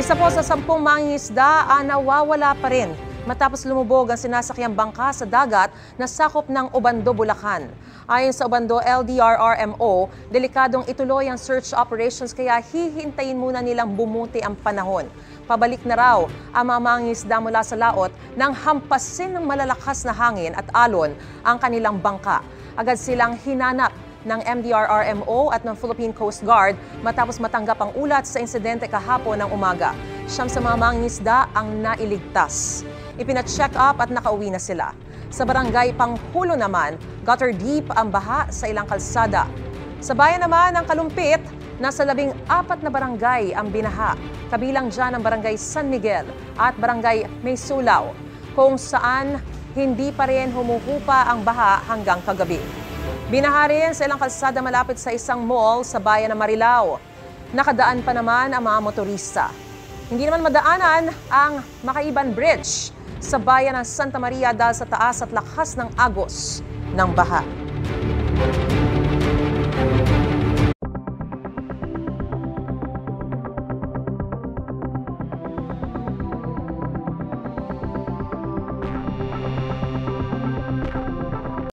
Isa po sa 10 mangingisda ang nawawala pa rin matapos lumubog ang sinasakyang bangka sa dagat na sakop ng Obando, Bulacan. Ayon sa Obando LDRRMO, delikadong ituloy ang search operations kaya hihintayin muna nilang bumuti ang panahon. Pabalik na raw ang mga mangingisda mula sa laot nang hampasin ng malalakas na hangin at alon ang kanilang bangka. Agad silang hinanap ng MDRRMO at ng Philippine Coast Guard matapos matanggap ang ulat sa insidente kahapon ng umaga. Siyam sa mga mangingisda ang nailigtas. Ipina-check up at nakauwi na sila. Sa barangay Panghulo naman, gutter deep ang baha sa ilang kalsada. Sa bayan naman ng Kalumpit, nasa 14 na barangay ang binaha. Kabilang dyan ang barangay San Miguel at barangay Maysulao, kung saan hindi pa rin humuhupa ang baha hanggang kagabi. Binaha rin sa ilang kalsada malapit sa isang mall sa bayan ng Marilao. Nakadaan pa naman ang mga motorista. Hindi naman madaanan ang Makaiban Bridge sa bayan ng Santa Maria dahil sa taas at lakas ng agos ng baha.